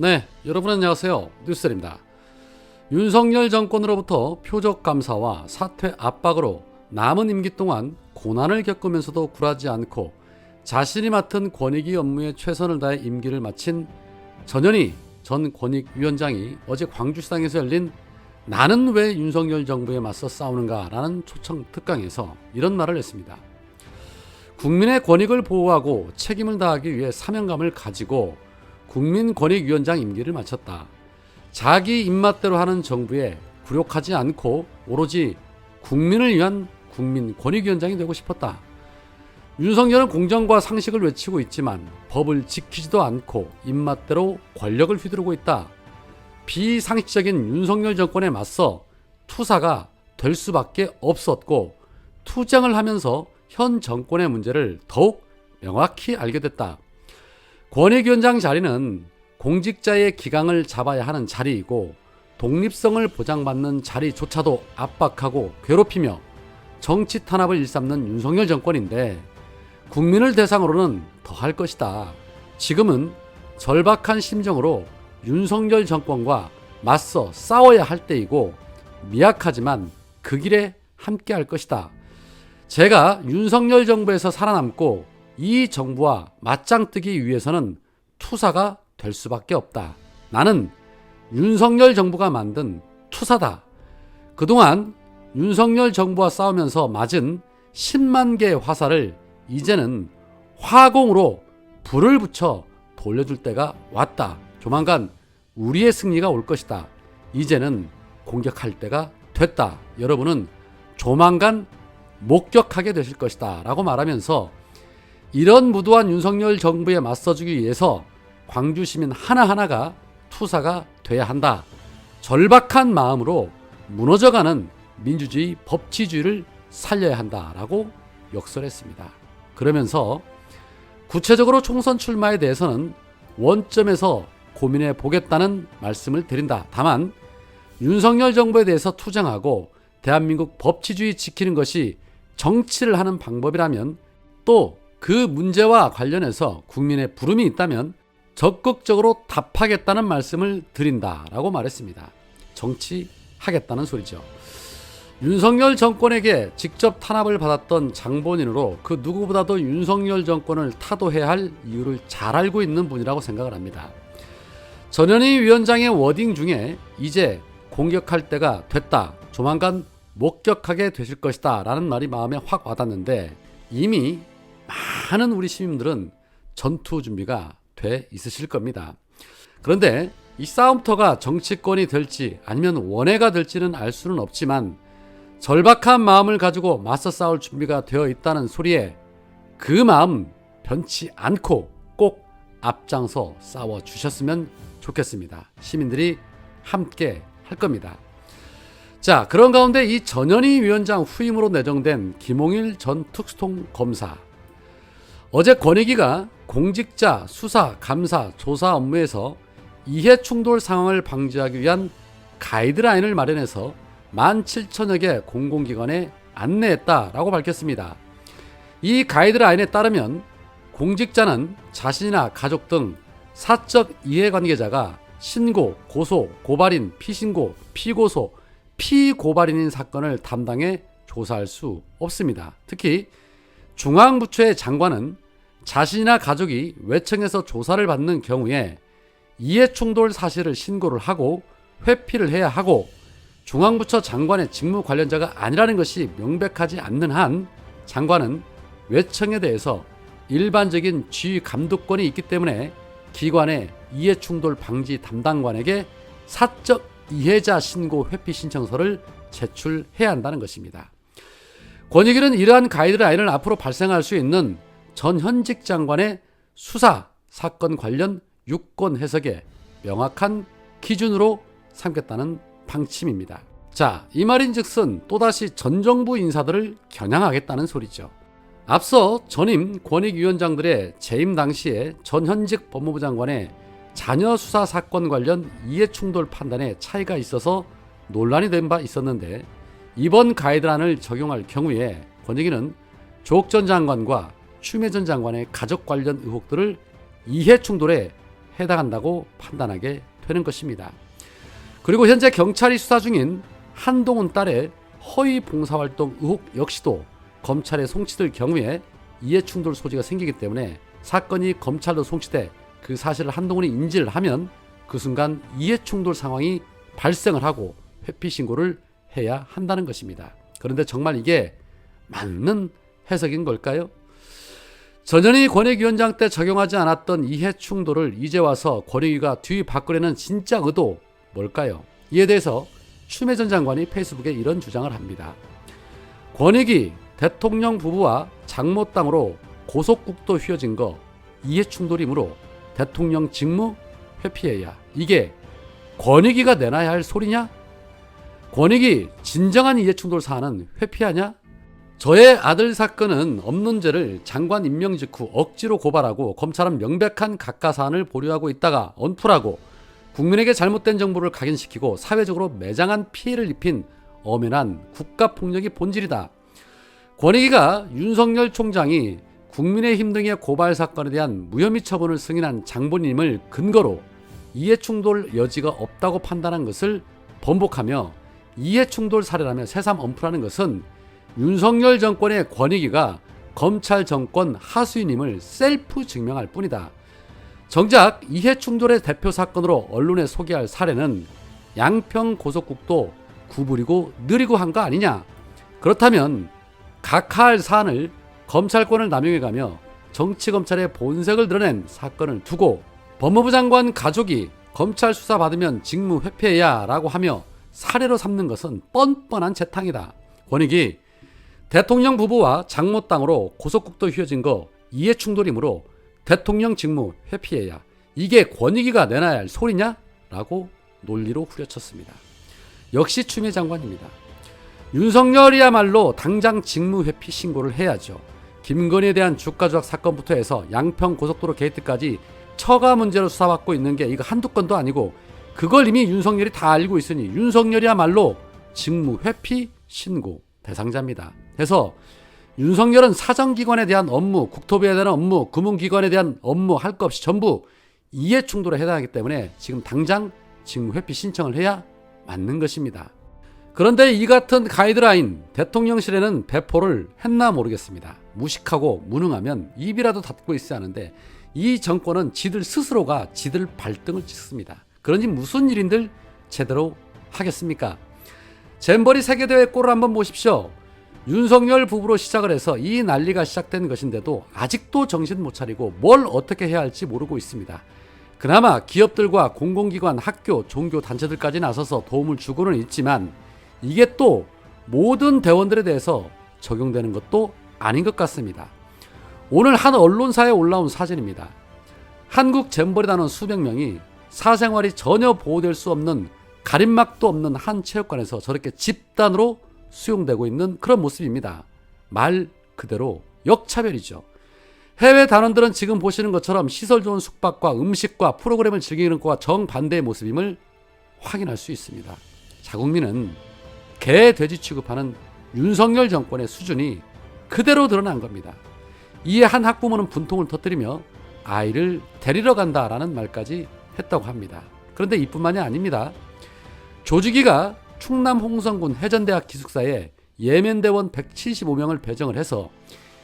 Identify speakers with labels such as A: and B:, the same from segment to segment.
A: 네, 여러분 안녕하세요. 뉴스입니다. 윤석열 정권으로부터 표적 감사와 사퇴 압박으로 남은 임기 동안 고난을 겪으면서도 굴하지 않고 자신이 맡은 권익위 업무에 최선을 다해 임기를 마친 전현희 전 권익위원장이 어제 광주시당에서 열린 나는 왜 윤석열 정부에 맞서 싸우는가 라는 초청 특강에서 이런 말을 했습니다. 국민의 권익을 보호하고 책임을 다하기 위해 사명감을 가지고 국민권익위원장 임기를 마쳤다. 자기 입맛대로 하는 정부에 굴욕하지 않고 오로지 국민을 위한 국민권익위원장이 되고 싶었다. 윤석열은 공정과 상식을 외치고 있지만 법을 지키지도 않고 입맛대로 권력을 휘두르고 있다. 비상식적인 윤석열 정권에 맞서 투사가 될 수밖에 없었고 투쟁을 하면서 현 정권의 문제를 더욱 명확히 알게 됐다. 권익위원장 자리는 공직자의 기강을 잡아야 하는 자리이고 독립성을 보장받는 자리조차도 압박하고 괴롭히며 정치 탄압을 일삼는 윤석열 정권인데 국민을 대상으로는 더 할 것이다. 지금은 절박한 심정으로 윤석열 정권과 맞서 싸워야 할 때이고 미약하지만 그 길에 함께 할 것이다. 제가 윤석열 정부에서 살아남고 이 정부와 맞짱 뜨기 위해서는 투사가 될 수밖에 없다. 나는 윤석열 정부가 만든 투사다. 그동안 윤석열 정부와 싸우면서 맞은 10만 개의 화살을 이제는 화공으로 불을 붙여 돌려줄 때가 왔다. 조만간 우리의 승리가 올 것이다. 이제는 공격할 때가 됐다. 여러분은 조만간 목격하게 되실 것이다. 라고 말하면서 이런 무도한 윤석열 정부에 맞서주기 위해서 광주 시민 하나하나가 투사가 돼야 한다. 절박한 마음으로 무너져가는 민주주의 법치주의를 살려야 한다라고 역설했습니다. 그러면서 구체적으로 총선 출마에 대해서는 원점에서 고민해 보겠다는 말씀을 드린다. 다만 윤석열 정부에 대해서 투쟁하고 대한민국 법치주의 지키는 것이 정치를 하는 방법이라면 또 그 문제와 관련해서 국민의 부름이 있다면 적극적으로 답하겠다는 말씀을 드린다라고 말했습니다. 정치하겠다는 소리죠. 윤석열 정권에게 직접 탄압을 받았던 장본인으로 그 누구보다도 윤석열 정권을 타도해야 할 이유를 잘 알고 있는 분이라고 생각을 합니다. 전현희 위원장의 워딩 중에 이제 공격할 때가 됐다. 조만간 목격하게 되실 것이다 라는 말이 마음에 확 와닿는데 이미 많은 우리 시민들은 전투 준비가 돼 있으실 겁니다. 그런데 이 싸움터가 정치권이 될지 아니면 원외가 될지는 알 수는 없지만 절박한 마음을 가지고 맞서 싸울 준비가 되어 있다는 소리에 그 마음 변치 않고 꼭 앞장서 싸워 주셨으면 좋겠습니다. 시민들이 함께 할 겁니다. 자, 그런 가운데 이 전현희 위원장 후임으로 내정된 김홍일 전 특수통 검사 어제 권익위가 공직자 수사, 감사, 조사 업무에서 이해충돌 상황을 방지하기 위한 가이드라인을 마련해서 17,000여 개 공공기관에 안내했다라고 밝혔습니다. 이 가이드라인에 따르면 공직자는 자신이나 가족 등 사적 이해관계자가 신고, 고소, 고발인, 피신고, 피고소, 피고발인인 사건을 담당해 조사할 수 없습니다. 특히 중앙부처의 장관은 자신이나 가족이 외청에서 조사를 받는 경우에 이해충돌 사실을 신고를 하고 회피를 해야 하고 중앙부처 장관의 직무 관련자가 아니라는 것이 명백하지 않는 한 장관은 외청에 대해서 일반적인 지휘 감독권이 있기 때문에 기관의 이해충돌 방지 담당관에게 사적 이해자 신고 회피 신청서를 제출해야 한다는 것입니다. 권익위는 이러한 가이드라인을 앞으로 발생할 수 있는 전현직 장관의 수사, 사건 관련 유권 해석에 명확한 기준으로 삼겠다는 방침입니다. 자, 이 말인즉슨 또다시 전 정부 인사들을 겨냥하겠다는 소리죠. 앞서 전임 권익위원장들의 재임 당시에 전현직 법무부 장관의 자녀 수사 사건 관련 이해충돌 판단에 차이가 있어서 논란이 된 바 있었는데 이번 가이드라인을 적용할 경우에 권익위는 조국 전 장관과 추미애 전 장관의 가족 관련 의혹들을 이해충돌에 해당한다고 판단하게 되는 것입니다. 그리고 현재 경찰이 수사 중인 한동훈 딸의 허위 봉사활동 의혹 역시도 검찰에 송치될 경우에 이해충돌 소지가 생기기 때문에 사건이 검찰로 송치돼 그 사실을 한동훈이 인지를 하면 그 순간 이해충돌 상황이 발생을 하고 회피 신고를 해야 한다는 것입니다. 그런데 정말 이게 맞는 해석인 걸까요? 전현희 권익위원장 때 적용하지 않았던 이해충돌을 이제 와서 권익위가 뒤바꾸려는 진짜 의도 뭘까요? 이에 대해서 추미애 전 장관이 페이스북에 이런 주장을 합니다. 권익위 대통령 부부와 장모땅으로 고속국도 휘어진 거 이해충돌이므로 대통령 직무 회피해야. 이게 권익위가 내놔야 할 소리냐? 권익위 진정한 이해충돌 사안은 회피하냐? 저의 아들 사건은 없는 죄를 장관 임명 직후 억지로 고발하고 검찰은 명백한 각하사안을 보류하고 있다가 언플하고 국민에게 잘못된 정보를 각인시키고 사회적으로 매장한 피해를 입힌 엄연한 국가폭력이 본질이다. 권익위가 윤석열 총장이 국민의힘 등의 고발 사건에 대한 무혐의 처분을 승인한 장본임을 근거로 이해충돌 여지가 없다고 판단한 것을 번복하며 이해충돌 사례라며 새삼 언플하는 것은 윤석열 정권의 권익위가 검찰 정권 하수인임을 셀프 증명할 뿐이다. 정작 이해충돌의 대표 사건으로 언론에 소개할 사례는 양평 고속국도 구부리고 느리고 한 거 아니냐? 그렇다면 각하할 사안을 검찰권을 남용해가며 정치검찰의 본색을 드러낸 사건을 두고 법무부 장관 가족이 검찰 수사 받으면 직무 회피해야 라고 하며 사례로 삼는 것은 뻔뻔한 재탕이다. 권익위 대통령 부부와 장모 땅으로 고속국도 휘어진 거 이해충돌이므로 대통령 직무 회피해야. 이게 권익위가 내놔야 할 소리냐? 라고 논리로 후려쳤습니다. 역시 추미애 장관입니다. 윤석열이야말로 당장 직무 회피 신고를 해야죠. 김건희에 대한 주가 조작 사건부터 해서 양평 고속도로 게이트까지 처가 문제로 수사받고 있는 게 이거 한두 건도 아니고 그걸 이미 윤석열이 다 알고 있으니 윤석열이야말로 직무 회피 신고 대상자입니다. 그래서 윤석열은 사정기관에 대한 업무, 국토부에 대한 업무, 금융기관에 대한 업무 할 것 없이 전부 이해충돌에 해당하기 때문에 지금 당장 직무 회피 신청을 해야 맞는 것입니다. 그런데 이 같은 가이드라인 대통령실에는 배포를 했나 모르겠습니다. 무식하고 무능하면 입이라도 닫고 있어야 하는데 이 정권은 지들 스스로가 지들 발등을 찍습니다. 그러니 무슨 일인들 제대로 하겠습니까? 잼버리 세계대회 꼴을 한번 보십시오. 윤석열 부부로 시작을 해서 이 난리가 시작된 것인데도 아직도 정신 못 차리고 뭘 어떻게 해야 할지 모르고 있습니다. 그나마 기업들과 공공기관, 학교, 종교 단체들까지 나서서 도움을 주고는 있지만 이게 또 모든 대원들에 대해서 적용되는 것도 아닌 것 같습니다. 오늘 한 언론사에 올라온 사진입니다. 한국 잼버리 단원 수백 명이 사생활이 전혀 보호될 수 없는 가림막도 없는 한 체육관에서 저렇게 집단으로 수용되고 있는 그런 모습입니다. 말 그대로 역차별이죠. 해외 단원들은 지금 보시는 것처럼 시설 좋은 숙박과 음식과 프로그램을 즐기는 것과 정반대의 모습임을 확인할 수 있습니다. 자국민은 개, 돼지 취급하는 윤석열 정권의 수준이 그대로 드러난 겁니다. 이에 한 학부모는 분통을 터뜨리며 아이를 데리러 간다라는 말까지 했다고 합니다. 그런데 이뿐만이 아닙니다. 조직위가 충남 홍성군 해전대학 기숙사에 예멘대원 175명을 배정을 해서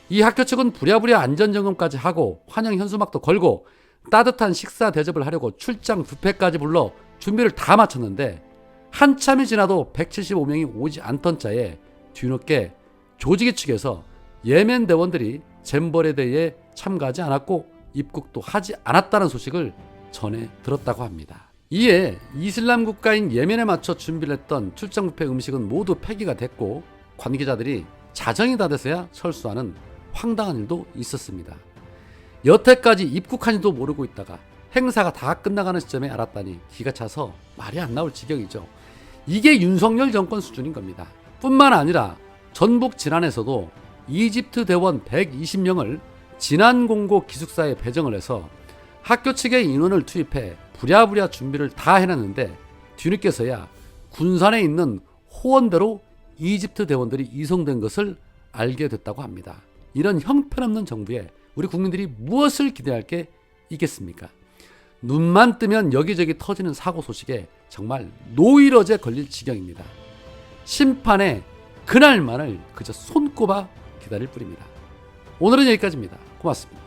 A: 이 학교 측은 부랴부랴 안전점검까지 하고 환영 현수막도 걸고 따뜻한 식사 대접을 하려고 출장 뷔페까지 불러 준비를 다 마쳤는데 한참이 지나도 175명이 오지 않던 차에 뒤늦게 조직위 측에서 예멘 대원들이 잼버리 대회에 참가하지 않았고 입국도 하지 않았다는 소식을 전해 들었다고 합니다. 이에 이슬람 국가인 예멘에 맞춰 준비를 했던 출장 뷔페 음식은 모두 폐기가 됐고 관계자들이 자정이 다 돼서야 철수하는 황당한 일도 있었습니다. 여태까지 입국한지도 모르고 있다가 행사가 다 끝나가는 시점에 알았다니 기가 차서 말이 안 나올 지경이죠. 이게 윤석열 정권 수준인 겁니다. 뿐만 아니라 전북 진안에서도 이집트 대원 120명을 진안공고 기숙사에 배정을 해서 학교 측의 인원을 투입해 부랴부랴 준비를 다 해놨는데 뒤늦게서야 군산에 있는 호원대로 이집트 대원들이 이송된 것을 알게 됐다고 합니다. 이런 형편없는 정부에 우리 국민들이 무엇을 기대할 게 있겠습니까? 눈만 뜨면 여기저기 터지는 사고 소식에 정말 노이로제 걸릴 지경입니다. 심판의 그날만을 그저 손꼽아 기다릴 뿐입니다. 오늘은 여기까지입니다. 고맙습니다.